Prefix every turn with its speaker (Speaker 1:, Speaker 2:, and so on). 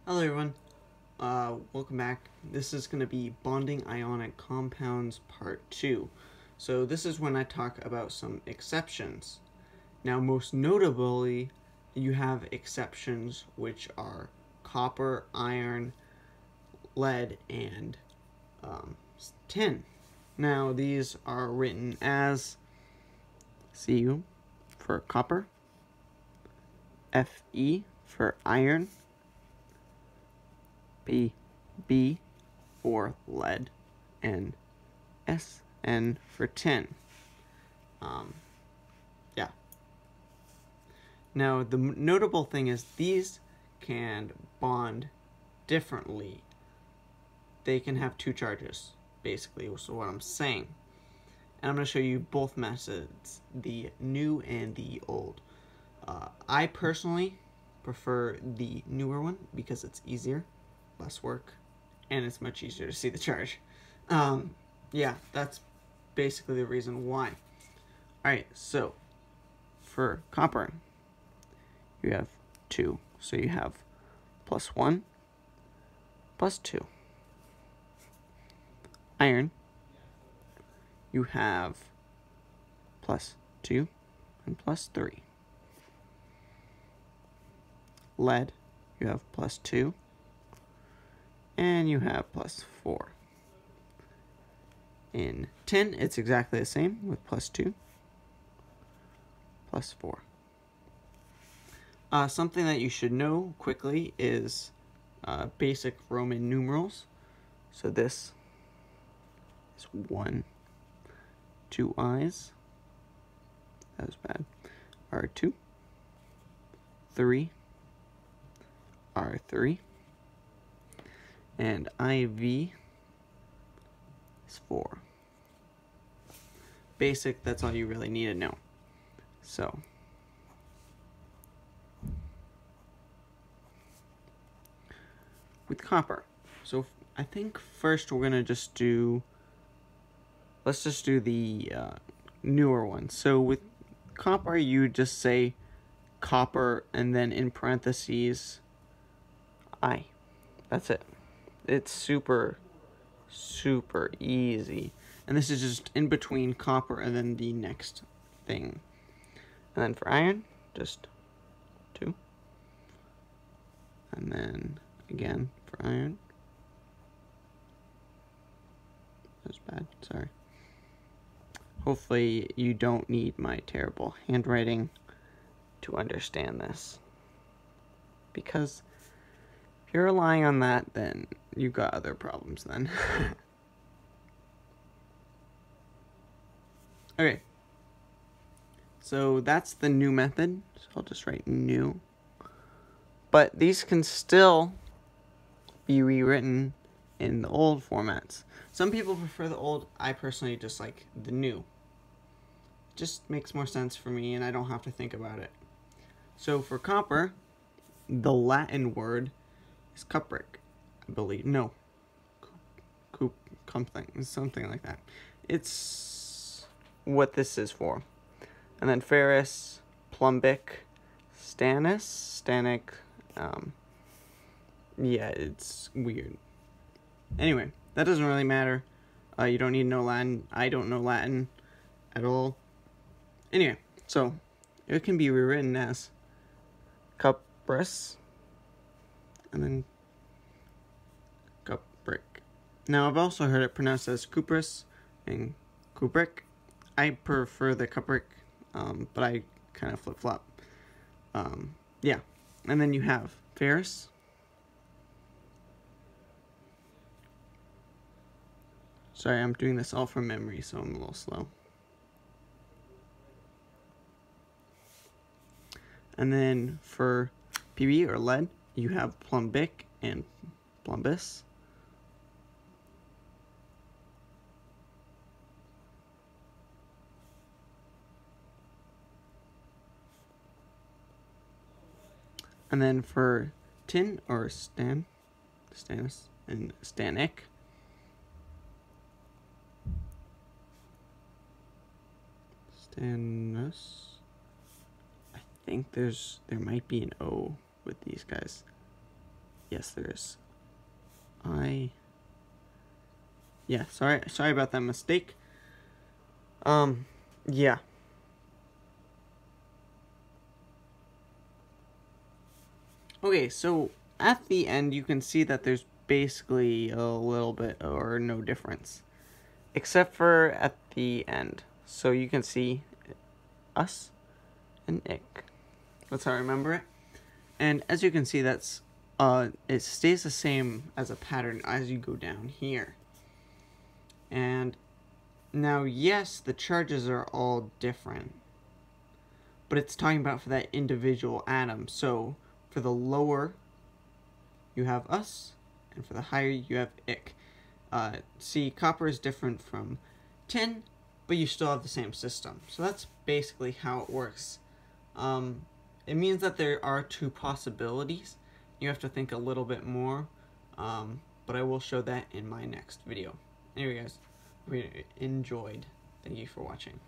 Speaker 1: Hello everyone, welcome back. This is going to be bonding ionic compounds part 2. So this is when I talk about some exceptions. Now most notably, you have exceptions which are copper, iron, lead, and tin. Now these are written as Cu for copper, Fe for iron, B for lead, and SN for tin. Yeah. Now the notable thing is these can bond differently. They can have two charges, basically, so what I'm saying. And I'm going to show you both methods, the new and the old. I personally prefer the newer one because it's easier, less work, and it's much easier to see the charge. Yeah, that's basically the reason why. Alright, so for copper, you have 2. So you have +1, +2. Iron, you have +2 and +3. Lead, you have +2 and you have +4. In tin, it's exactly the same with +2, +4. Something that you should know quickly is basic Roman numerals. So this is 1, 2 I's. That was bad. R2, 3, R3, and IV is 4. Basic, that's all you really need to know. So, with copper, so I think first we're gonna just do, let's just do the newer one. So with copper, you just say copper and then in parentheses I. That's it. It's super easy. And this is just in between copper and then the next thing. And then for iron, just 2. And then again for iron. That's bad, sorry. Hopefully you don't need my terrible handwriting to understand this. Because if you're relying on that, then you've got other problems then. Okay. So that's the new method. So I'll just write new. But these can still be rewritten in the old formats. Some people prefer the old. I personally just like the new. It just makes more sense for me and I don't have to think about it. So for copper, the Latin word is cupric, I believe. No. Something like that. It's what this is for. And then ferrous, plumbic, stanic, yeah, it's weird. Anyway, that doesn't really matter. You don't need to know Latin. I don't know Latin at all. Anyway, so it can be rewritten as cuprous and then cupric. Now, I've also heard it pronounced as cuprous and cupric. I prefer the cupric, but I kind of flip-flop. Yeah, and then you have ferrous, sorry, I'm doing this all from memory, so I'm a little slow. And then for PB or lead, you have plumbic and plumbus. And then for tin or stannis and stanic, I think there might be an O with these guys. Yes, there is. Yeah, sorry about that mistake. Yeah. Okay, so at the end you can see that there's basically a little bit or no difference, except for at the end. So you can see us and ick. That's how I remember it. And as you can see, that's it stays the same as a pattern as you go down here. And now, yes, the charges are all different, but it's talking about for that individual atom. So for the lower, you have us, and for the higher, you have ick. See, copper is different from tin, but you still have the same system. So that's basically how it works. It means that there are two possibilities. You have to think a little bit more, but I will show that in my next video. Anyway, guys, we enjoyed. Thank you for watching.